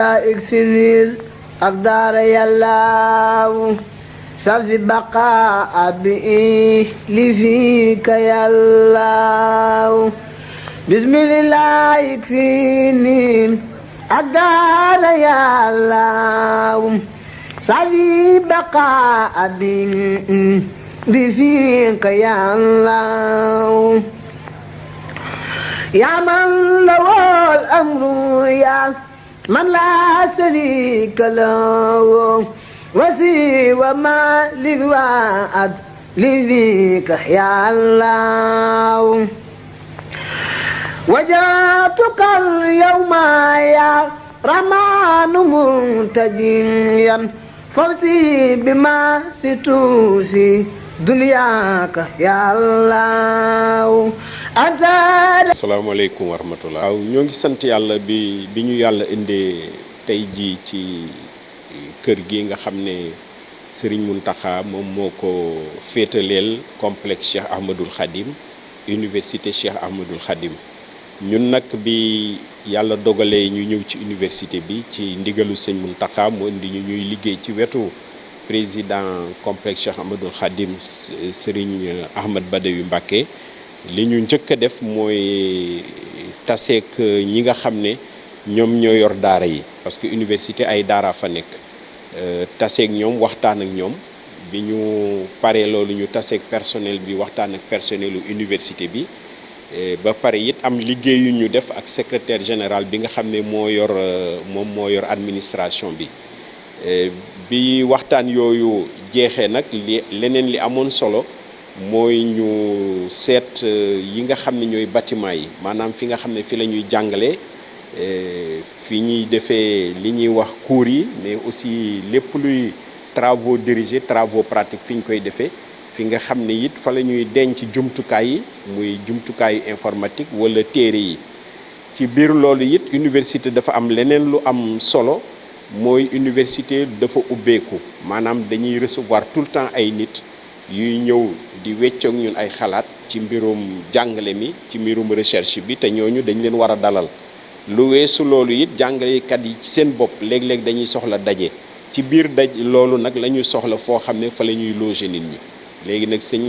اكسر أقدار يلاو سلف بقاء لفيك يلاو بسم الله يكفيني أقدار يلاو سلف بقاء لفيك يلاو يا من له الأمر يا من لا شريك له وسوى ما للوعد لذيك يا الله وجاتك اليوم يا رمان منتجيا فوزي بما ستوفي دنياك يا الله. asalaamaaleykum wa rahmatulah. waaw ñoo ngi sant yàlla bi ñu yàlla indee tey jii ci kër gi nga xam ne Serigne Mountakha moom moo ko féetaleel complexe Cheikh Ahmadoul Khadim université Cheikh Ahmadoul Khadim ñun nag bi yàlla dogalee ñu ñëw ci université bi ci ndigalu sëñ Mountakha mu indi ñu ñuy liggéey ci wetu président complexe Cheikh Ahmadoul Khadim Serigne Ahmad Badawi Mbacké. li ñu njëkk a def mooy taseek ñi nga xam ne ñoom ñoo yor daara yi parce que université ay daara fa nekk taseek ñoom waxtaan ak ñoom bi ñu paree loolu ñu taseek personnel bi waxtaan ak personnelu université bi ba pare it am liggéey yu ñu def ak secrétaire général bi nga xam ne moo yor moom moo yor administration bi bi waxtaan yooyu jeexee nag leneen li amoon solo mooy ñu seet yi nga xam ne ñooy bâtiment yi maanaam fi nga xam ne fi la ñuy jàngale fi ñuy defee li ñuy wax cours yi mais aussi lépp luy travaux dirigés travaux pratiques fi ñu koy defee fi nga xam ne it fa la ñuy denc jumtukaay yi muy jumtukaayu informatique wala téere yi ci biir loolu it université dafa am leneen lu am solo mooy université dafa ubbeeku maanaam dañuy recevoir tout le temps ay nit yuy ñëw di weccoog ñun ay xalaat ci mbirum jàngale mi ci mbirum recherche bi te ñooñu dañ leen war a dalal lu weesu loolu it jàngalekat yi ci seen bopp léeg-léeg dañuy soxla daje ci biir loolu nag la ñuy soxla foo xam ne fa la ñuy loger nit ñi léegi nag sëñ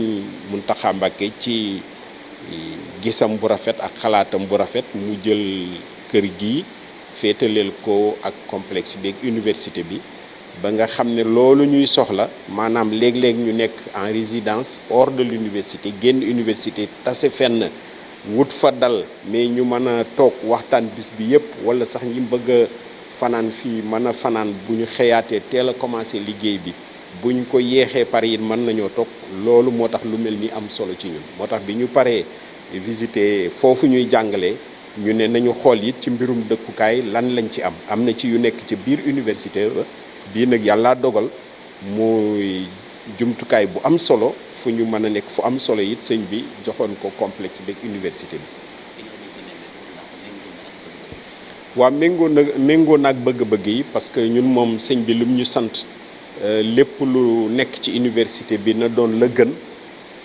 Mountakha Mbacké ci gisam bu rafet ak xalaatam bu rafet mu jël kër gi féetaleel ko ak complexe bi ak université bi ba nga xam ne loolu ñuy soxla maanaam léeg-léeg ñu nekk en résidence hors de l'université génn université tase fenn wut fa dal mais ñu mën a toog waxtaan bis bi yëpp wala sax ñi bëgg a fanaan fii mën a fanaan bu ñu xëyaatee teel a commencé liggéey bi buñ ko yeexee pare it mën nañoo toog loolu moo tax lu mel ni am solo ci ñun moo tax bi ñu paree visiter foofu ñuy jàngalee ñu ne nañu xool it ci mbirum dëkkukaay lan lañ ci am na ci yu nekk ci biir université bii nag yàlla dogal muy jumtukaay bu am solo fu ñu mën a nekk fu am solo it sëñ bi joxoon ko complexe beeg université bi. waaw méngoo naag bëgg-bëgg yi parce que ñun moom sëñ bi lum ñu sant lépp lu nekk ci université bi na doon la gën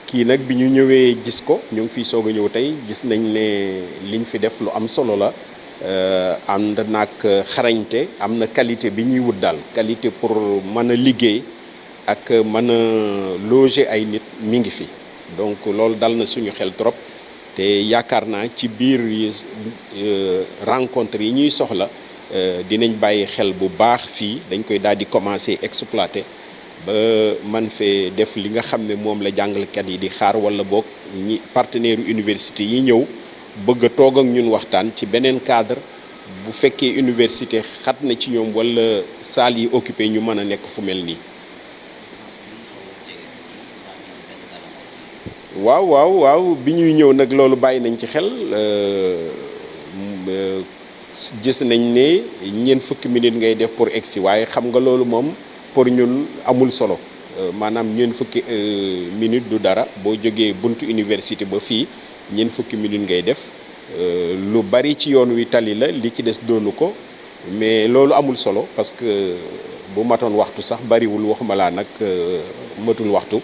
kii nag bi ñu ñëwee gis ko ñu ngi fiy soog a ñëw tey gis nañ ne liñ fi def lu am solo la. ànd nag xarañte am na qualité bi ñuy wut daal qualité pour mën a liggéey ak mën a loger ay nit mi ngi fi donc loolu dal na suñu xel trop te yaakaar naa ci biir rencontre yi ñuy soxla dinañ bàyyi xel bu baax fii dañ koy daal di commencer exploiter ba man fee def li nga xam ne moom la jàngalekat yi di xaar wala boog ñi partenaire université yi ñëw bëgg a toog ak ñun waxtaan ci beneen cadre bu fekkee université xat na ci ñoom wala salle yi occupé ñu mën a nekk fu mel nii. waaw bi ñuy ñëw nag loolu bàyyi nañ ci xel gis nañ ne ñeent fukki minutes ngay def pour egsi waaye xam nga loolu moom pour ñun amul solo maanaam ñeent fukki minutes du dara boo jógee buntu université ba fii. ñeent fukki minutes ngay def lu bari ci yoon wi tali la li ci des doonu ko mais loolu amul solo parce que bu matoon waxtu sax bariwul waxuma laa nag matul waxtu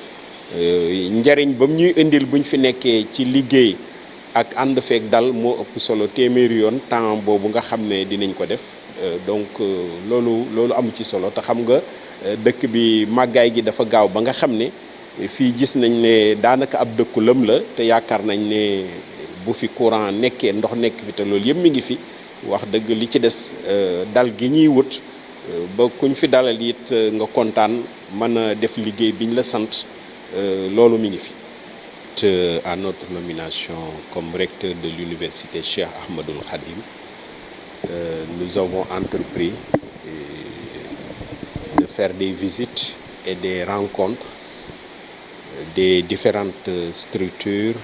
njariñ ba mu ñuy indil buñ fi nekkee ci liggéey ak ànd feek dal moo ëpp solo téeméeri yoon temps boobu nga xam ne dinañ ko def donc loolu amu ci solo te xam nga dëkk bi màggaay gi dafa gaaw ba nga xam ne fii gis nañ ne daanaka ab dëkku lëm la te yaakaar nañ ne bu fi courant nekkee ndox nekk fi te loolu yëpp mi ngi fi wax dëgg li ci des dal gi ñuy wut ba kuñ fi dalal it nga kontaan mën a def liggéey biñ la sant loolu mi ngi fi. À notre nomination comme recteur de l'université Cheikh Ahmadoul Khadim, nous avons entrepris de faire des visites et des rencontres des différentes structures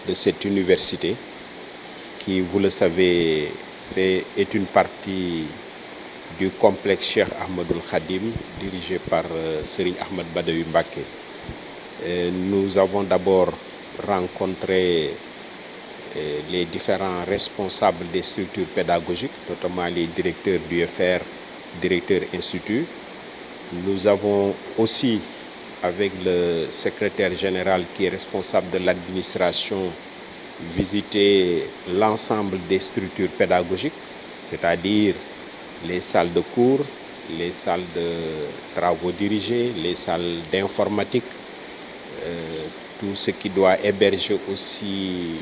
de cette université qui, vous le savez, est une partie du complexe Cheikh Ahmadoul Khadim dirigé par Serigne Ahmad Badawi Mbacké. Nous avons d'abord rencontré les différents responsables des structures pédagogiques, notamment les directeurs d'UFR, directeurs instituts. Nous avons aussi, avec le secrétaire général qui est responsable de l'administration, visité l'ensemble des structures pédagogiques, c'est-à-dire les salles de cours, les salles de travaux dirigés, les salles d'informatique, tout ce qui doit héberger aussi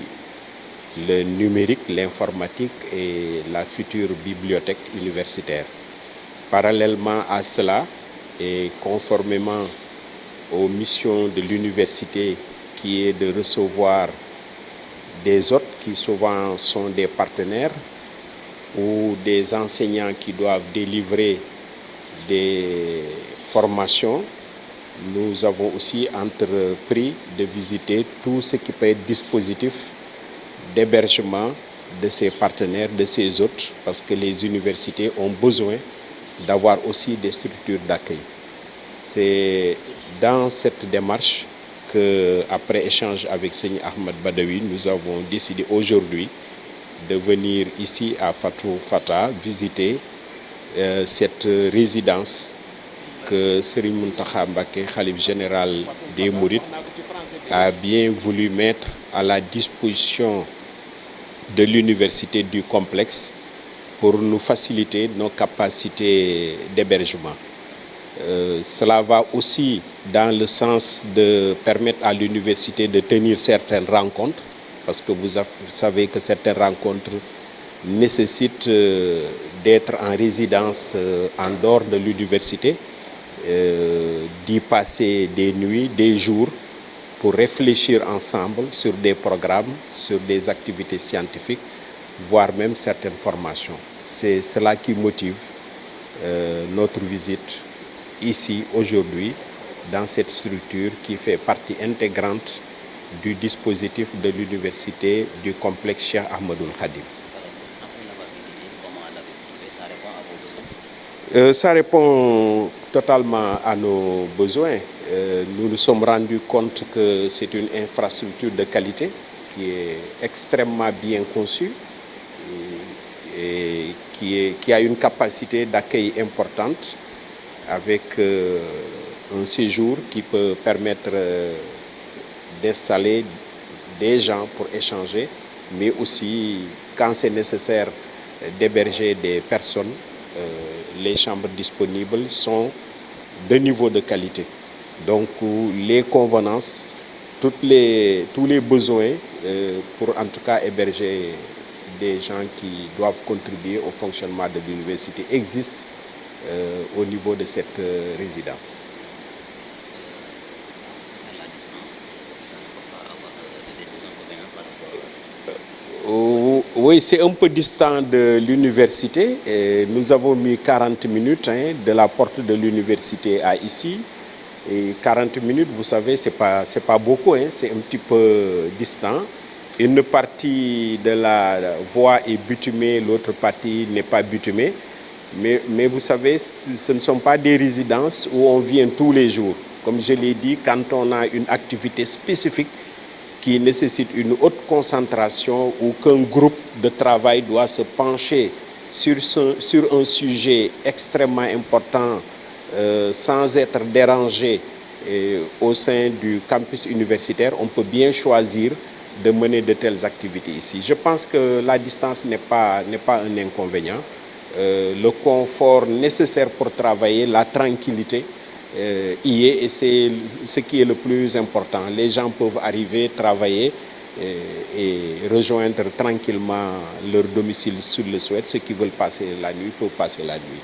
le numérique, l'informatique et la future bibliothèque universitaire. Parallèlement à cela et conformément aux missions de l'université qui est de recevoir des hôtes qui souvent sont des partenaires ou des enseignants qui doivent délivrer des formations, nous avons aussi entrepris de visiter tout ce qui peut être dispositif d'hébergement de ces partenaires, de ces hôtes, parce que les universités ont besoin d'avoir aussi des structures d'accueil. C'est dans cette démarche que, après échange avec Serigne Ahmad Badawi, nous avons décidé aujourd'hui de venir ici à Fatou Fata visiter cette résidence que Serigne Mountakha Mbacké, khalife général des Mourides, a bien voulu mettre à la disposition de l'université du complexe pour nous faciliter nos capacités d'hébergement. Cela va aussi dans le sens de permettre à l'université de tenir certaines rencontres, parce que vous savez que certaines rencontres nécessitent d'être en résidence en dehors de l'université, d'y passer des nuits, des jours, pour réfléchir ensemble sur des programmes, sur des activités scientifiques, voire même certaines formations. C'est cela qui motive notre visite ici aujourd'hui, dans cette structure qui fait partie intégrante du dispositif de l'université du complexe Cheikh Ahmadoul Khadim. Ça répond totalement à nos besoins. Nous nous sommes rendus compte que c'est une infrastructure de qualité qui est extrêmement bien conçue et qui a une capacité d'accueil importante, avec un séjour qui peut permettre d'installer des gens pour échanger, mais aussi, quand c'est nécessaire, d'héberger des personnes. Les chambres disponibles sont de niveau de qualité. Donc les convenances, tous les besoins pour en tout cas héberger des gens qui doivent contribuer au fonctionnement de l'université existent au niveau de cette résidence. Oui, c'est un peu distant de l'université. Nous avons mis 40 minutes de la porte de l'université à ici. Et 40 minutes, vous savez, c'est pas beaucoup, c'est un petit peu distant. Une partie de la voie est bitumée, l'autre partie n'est pas bitumée. Mais vous savez, ce ne sont pas des résidences où on vient tous les jours. Comme je l'ai dit, quand on a une activité spécifique qui nécessite une haute concentration ou qu'un groupe de travail doit se pencher sur un sujet extrêmement important sans être dérangé au sein du campus universitaire, on peut bien choisir de mener de telles activités ici. Je pense que la distance n'est pas un inconvénient. le confort nécessaire pour travailler, la tranquillité y est, et c'est ce qui est le plus important. Les gens peuvent arriver, travailler et rejoindre tranquillement leur domicile s'ils le souhaitent. Ceux qui veulent passer la nuit peuvent passer la nuit.